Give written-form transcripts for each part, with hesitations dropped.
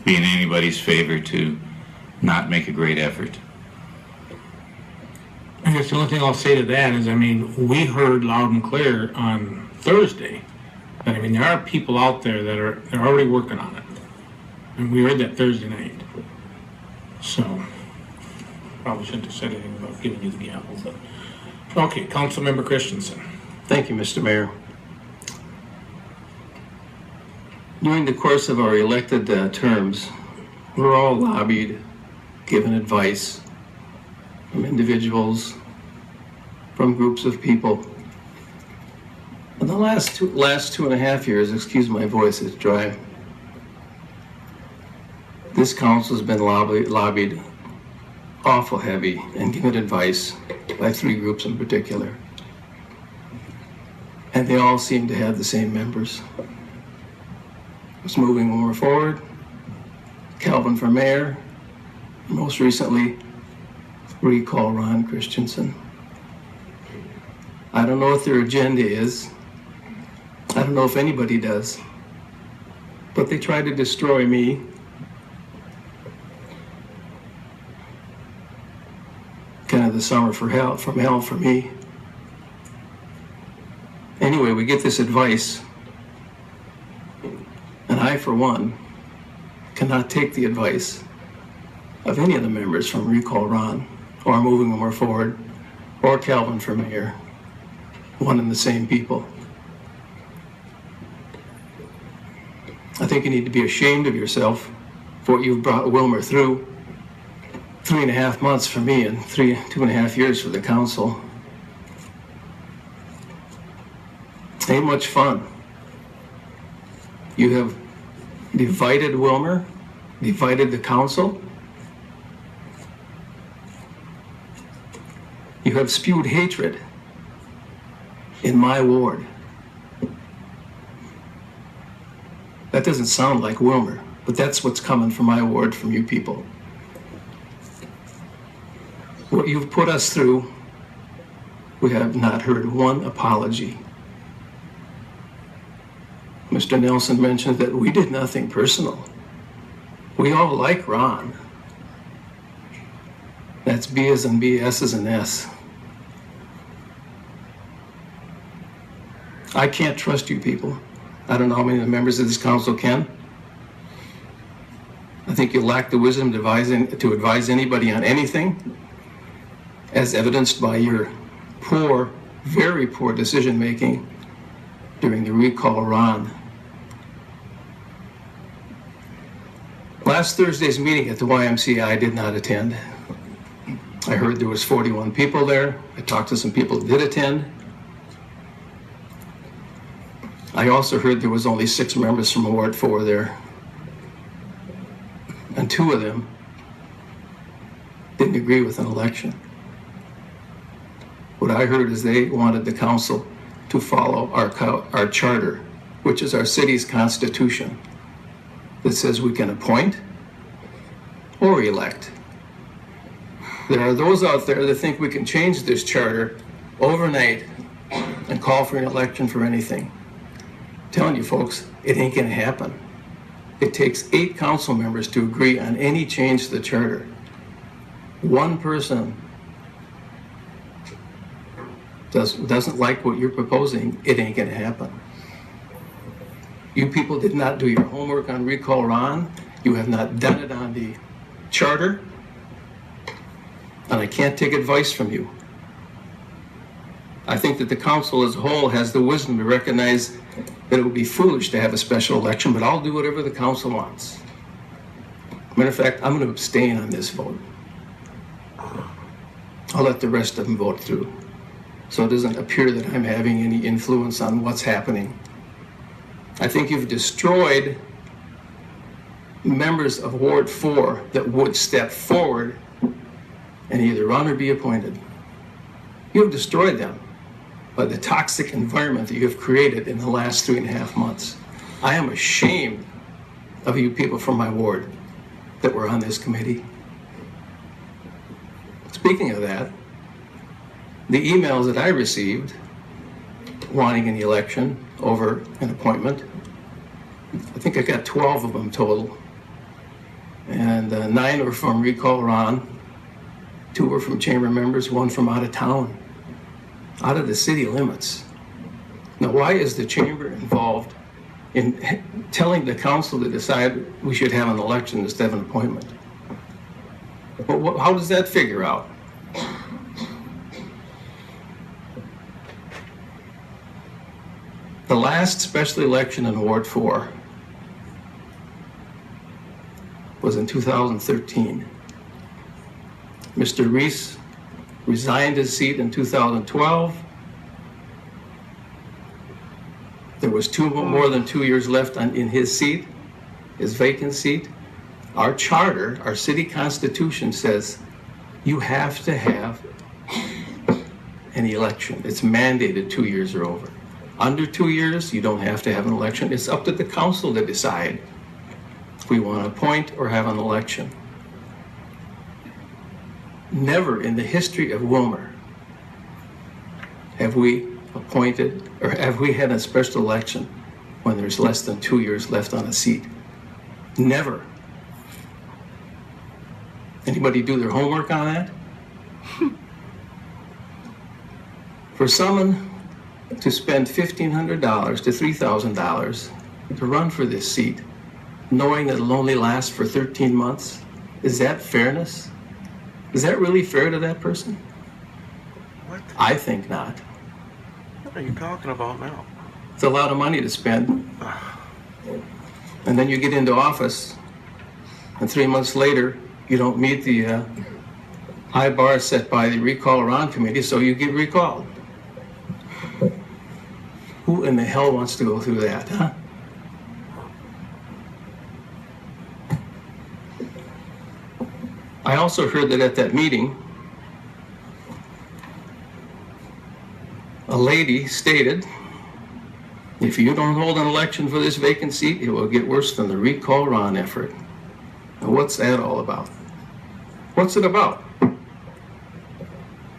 be in anybody's favor to not make a great effort. I guess the only thing I'll say to that is, I mean, we heard loud and clear on Thursday that, I mean, there are people out there that they're already working on it. And we heard that Thursday night. So, probably shouldn't have said anything about giving you the gavel, but. Okay, Councilmember Christensen. Thank you, Mr. Mayor. During the course of our elected terms, we're all lobbied, given advice from individuals, from groups of people. In the last 2.5 years, excuse my voice, it's dry, this council has been lobbied awful heavy and given advice by 3 groups in particular. And they all seem to have the same members. It's moving more forward, Calvin for mayor, most recently, recall Ron Christensen. I don't know what their agenda is. I don't know if anybody does. But they try to destroy me. Kind of the summer from hell for me. Anyway, we get this advice, and I, for one, cannot take the advice of any of the members from Recall Ron, or Moving More Forward, or Calvin for mayor, one and the same people. I think you need to be ashamed of yourself for what you've brought Willmar through. 3.5 months for me and 2.5 years for the council. Ain't much fun. You have divided Willmar, divided the council. You have spewed hatred in my ward. That doesn't sound like Willmar, but that's what's coming from my ward, from you people. What you've put us through, we have not heard one apology. Mr. Nelson mentioned that we did nothing personal. We all like Ron. That's B as in B, S as in S. I can't trust you people. I don't know how many of the members of this council can. I think you lack the wisdom to advise anybody on anything, as evidenced by your poor, very poor decision-making during the recall Ron. Last Thursday's meeting at the YMCA, I did not attend. I heard there was 41 people there. I talked to some people who did attend. I also heard there was only 6 members from Ward 4 there. And 2 of them didn't agree with an election. What I heard is they wanted the council to follow our charter, which is our city's constitution, that says we can appoint or elect. There are those out there that think we can change this charter overnight and call for an election for anything. I'm telling you folks, it ain't gonna happen. It takes 8 council members to agree on any change to the charter. One person doesn't like what you're proposing, it ain't gonna happen. You people did not do your homework on Recall Ron. You have not done it on the charter. And I can't take advice from you. I think that the council as a whole has the wisdom to recognize that it would be foolish to have a special election, but I'll do whatever the council wants. Matter of fact, I'm going to abstain on this vote. I'll let the rest of them vote through, so it doesn't appear that I'm having any influence on what's happening. I think you've destroyed members of Ward 4 that would step forward and either run or be appointed. You have destroyed them by the toxic environment that you have created in the last 3.5 months. I am ashamed of you people from my ward that were on this committee. Speaking of that, the emails that I received wanting an election over an appointment, I think I got 12 of them total. And 9 were from Recall Ron, 2 were from chamber members, 1 from out of town, out of the city limits. Now, why is the chamber involved in telling the council to decide we should have an election instead of an appointment? Well, how does that figure out? The last special election in Ward 4 was in 2013. Mr. Reese resigned his seat in 2012. There was more than 2 years left in his seat, his vacant seat. Our charter, our city constitution says you have to have an election. It's mandated 2 years or over. Under 2 years, you don't have to have an election. It's up to the council to decide if we want to appoint or have an election. Never in the history of Willmar have we appointed or have we had a special election when there's less than 2 years left on a seat. Never. Anybody do their homework on that? For someone to spend $1,500 to $3,000 to run for this seat, knowing that it'll only last for 13 months, is that fairness? Is that really fair to that person? What? I think not. What are you talking about now? It's a lot of money to spend. And then you get into office, and 3 months later, you don't meet the high bar set by the Recall Around Committee, so you get recalled. Who in the hell wants to go through that, huh? I also heard that at that meeting, a lady stated, if you don't hold an election for this vacant seat, it will get worse than the Recall Ron effort. Now, what's that all about? What's it about?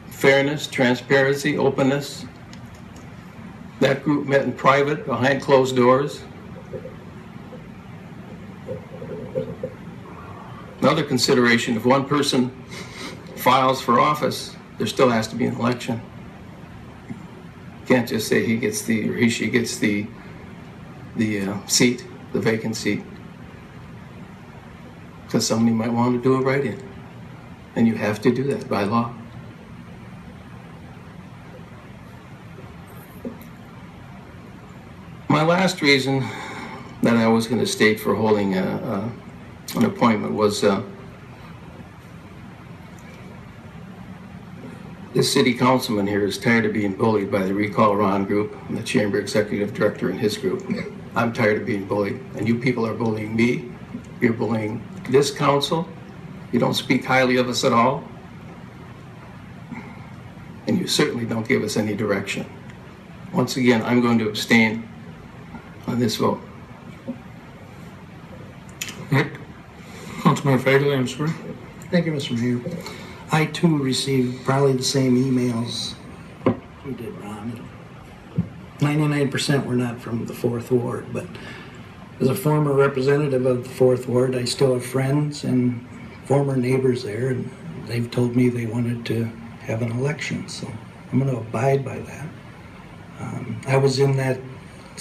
Fairness, transparency, openness. That group met in private, behind closed doors. Another consideration, if one person files for office, there still has to be an election. You can't just say he gets the, or he, she gets the seat, the vacant seat. Because somebody might want to do a write-in. And you have to do that by law. My last reason that I was going to state for holding an appointment was this city councilman here is tired of being bullied by the Recall Ron group and the chamber executive director and his group. I'm tired of being bullied, and you people are bullying me. You're bullying this council. You don't speak highly of us at all. And you certainly don't give us any direction. Once again, I'm going to abstain on this vote. Rick? Councilman Fagley, I'm sorry. Thank you, Mr. Mayor. I too received probably the same emails you did, Ron. 99% were not from the 4th Ward, but as a former representative of the 4th Ward, I still have friends and former neighbors there, and they've told me they wanted to have an election, so I'm going to abide by that. I was in that